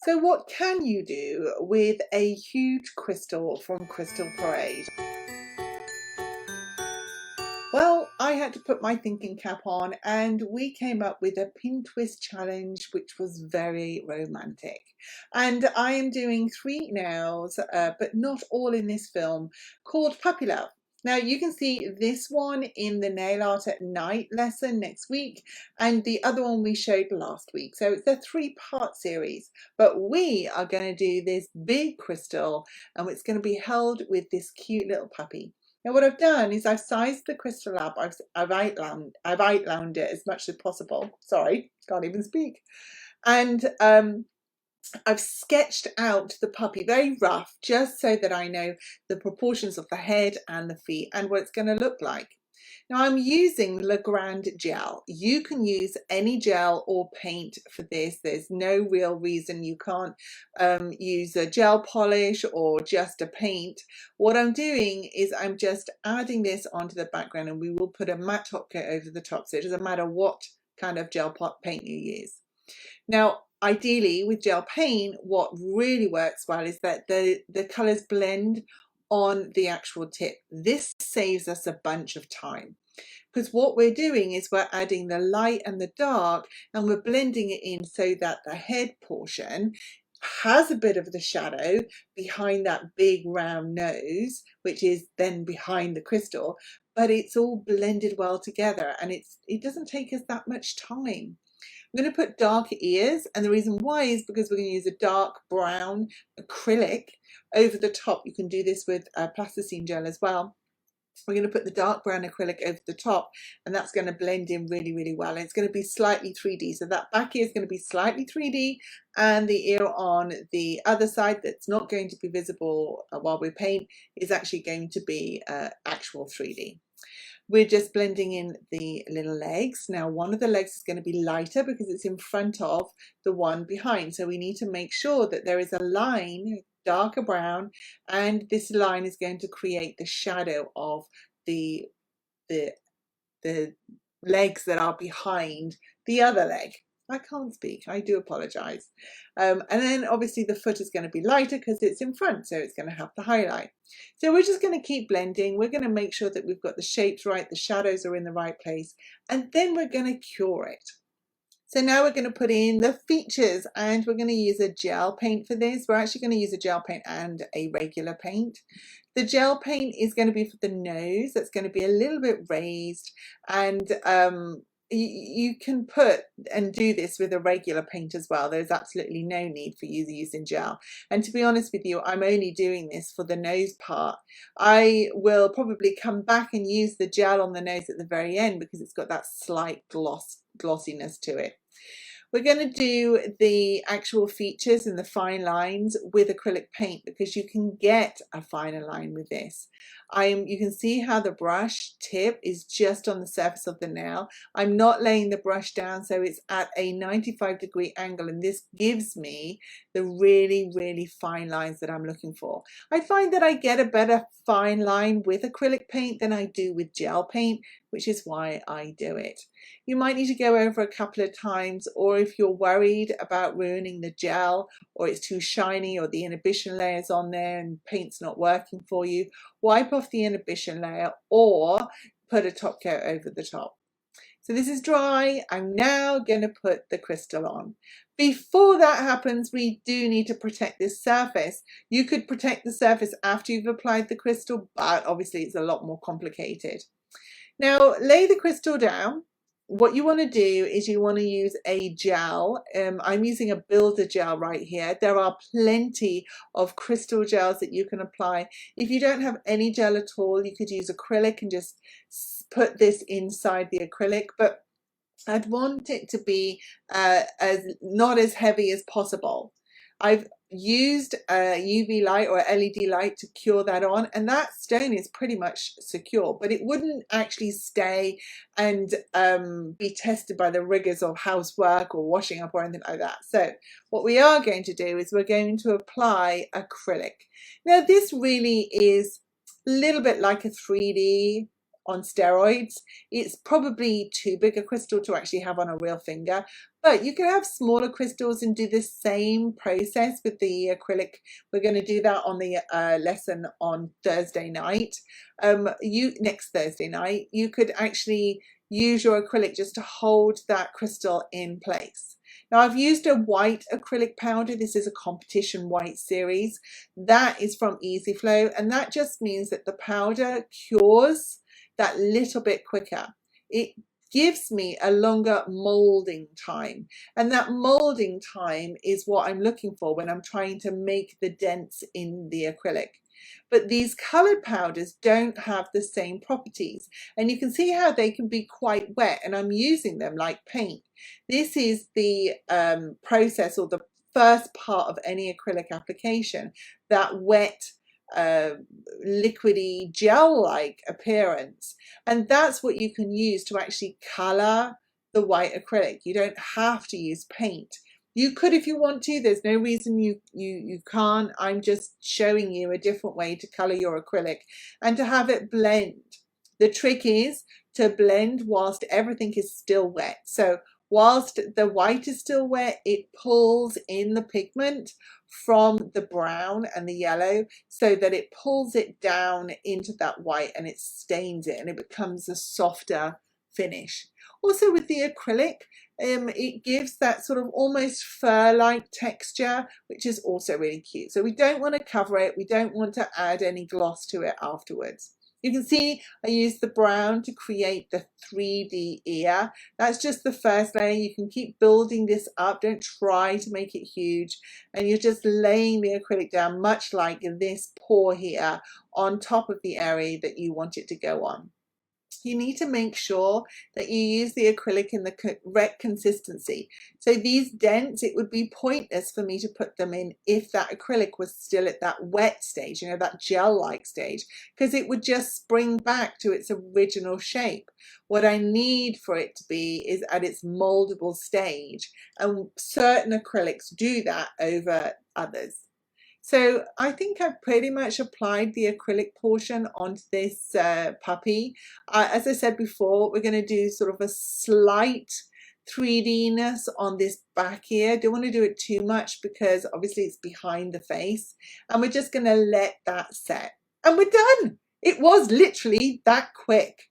So what can you do with a huge crystal from Crystal Parade? Well, I had to put my thinking cap on and we came up with a pin twist challenge, which was very romantic. And I am doing 3 nails, but not all in this film, called Puppy Love. Now you can see this one in the nail art at night lesson next week, and the other one we showed last week. So it's a 3-part series, but we are going to do this big crystal and it's going to be held with this cute little puppy. Now what I've done is I've sized the crystal up, I've outlined it as much as possible. Sorry, can't even speak. And I've sketched out the puppy very rough, just so that I know the proportions of the head and the feet and what it's going to look like. Now I'm using Legrand gel. You can use any gel or paint for this. There's no real reason you can't use a gel polish or just a paint. What I'm doing is I'm just adding this onto the background, and we will put a matte top coat over the top, so it doesn't matter what kind of gel paint you use. Now ideally with gel paint, what really works well is that the colors blend on the actual tip. This saves us a bunch of time, because what we're doing is we're adding the light and the dark and we're blending it in so that the head portion has a bit of the shadow behind that big round nose, which is then behind the crystal, but it's all blended well together, and it doesn't take us that much time. I'm going to put dark ears, and the reason why is because we're going to use a dark brown acrylic over the top. You can do this with plasticine gel as well. We're going to put the dark brown acrylic over the top, and that's going to blend in really, really well. And it's going to be slightly 3D. So that back ear is going to be slightly 3D, and the ear on the other side that's not going to be visible while we paint is actually going to be actual 3D. We're just blending in the little legs. Now one of the legs is going to be lighter because it's in front of the one behind. So we need to make sure that there is a line, darker brown, and this line is going to create the shadow of the legs that are behind the other leg. I can't speak, I do apologize. And then obviously the foot is going to be lighter because it's in front, so it's going to have the highlight. So we're just going to keep blending. We're going to make sure that we've got the shapes right, the shadows are in the right place, and then we're going to cure it. So now we're going to put in the features, and we're going to use a gel paint for this. We're actually going to use a gel paint and a regular paint. The gel paint is going to be for the nose. That's going to be a little bit raised, and you can put and do this with a regular paint as well. There's absolutely no need for you using gel. And to be honest with you, I'm only doing this for the nose part. I will probably come back and use the gel on the nose at the very end because it's got that slight glossiness to it. We're going to do the actual features and the fine lines with acrylic paint because you can get a finer line with this. You can see how the brush tip is just on the surface of the nail. I'm not laying the brush down, so it's at a 95-degree angle, and this gives me the really, really fine lines that I'm looking for. I find that I get a better fine line with acrylic paint than I do with gel paint, which is why I do it. You might need to go over a couple of times, or if you're worried about ruining the gel, or it's too shiny, or the inhibition layer's on there and paint's not working for you, wipe off the inhibition layer or put a top coat over the top. So this is dry. I'm now going to put the crystal on. Before that happens, we do need to protect this surface. You could protect the surface after you've applied the crystal, but obviously it's a lot more complicated. Now lay the crystal down. What you want to do is you want to use a gel. I'm using a builder gel right here. There are plenty of crystal gels that you can apply. If you don't have any gel at all, you could use acrylic and just put this inside the acrylic, but I'd want it to be not as heavy as possible. I've used a UV light or LED light to cure that on, and that stone is pretty much secure, but it wouldn't actually stay and be tested by the rigors of housework or washing up or anything like that. So what we are going to do is we're going to apply acrylic. Now this really is a little bit like a 3D on steroids. It's probably too big a crystal to actually have on a real finger, But you can have smaller crystals and do the same process with the acrylic. We're going to do that on the lesson on Thursday night. Next Thursday night, you could actually use your acrylic just to hold that crystal in place. Now I've used a white acrylic powder. This is a competition white series. That is from Easy Flow, and that just means that the powder cures that little bit quicker. It gives me a longer molding time, and that molding time is what I'm looking for when I'm trying to make the dents in the acrylic. But these colored powders don't have the same properties, and you can see how they can be quite wet, and I'm using them like paint. This is the process, or the first part of any acrylic application, that wet liquidy gel-like appearance, and that's what you can use to actually color the white acrylic. You don't have to use paint. You could if you want to. There's no reason you can't. I'm just showing you a different way to color your acrylic and to have it blend. The trick is to blend whilst everything is still wet. So whilst the white is still wet, it pulls in the pigment from the brown and the yellow so that it pulls it down into that white and it stains it and it becomes a softer finish. Also with the acrylic, it gives that sort of almost fur-like texture, which is also really cute. So we don't want to cover it. We don't want to add any gloss to it afterwards. You can see I used the brown to create the 3D ear. That's just the first layer. You can keep building this up. Don't try to make it huge. And you're just laying the acrylic down, much like this paw here, on top of the area that you want it to go on. You need to make sure that you use the acrylic in the correct consistency. So these dents, it would be pointless for me to put them in if that acrylic was still at that wet stage, you know, that gel-like stage, because it would just spring back to its original shape. What I need for it to be is at its moldable stage, and certain acrylics do that over others. So I think I've pretty much applied the acrylic portion onto this puppy. As I said before, we're going to do sort of a slight 3D-ness on this back here. Don't want to do it too much because obviously it's behind the face. And we're just going to let that set. And we're done. It was literally that quick.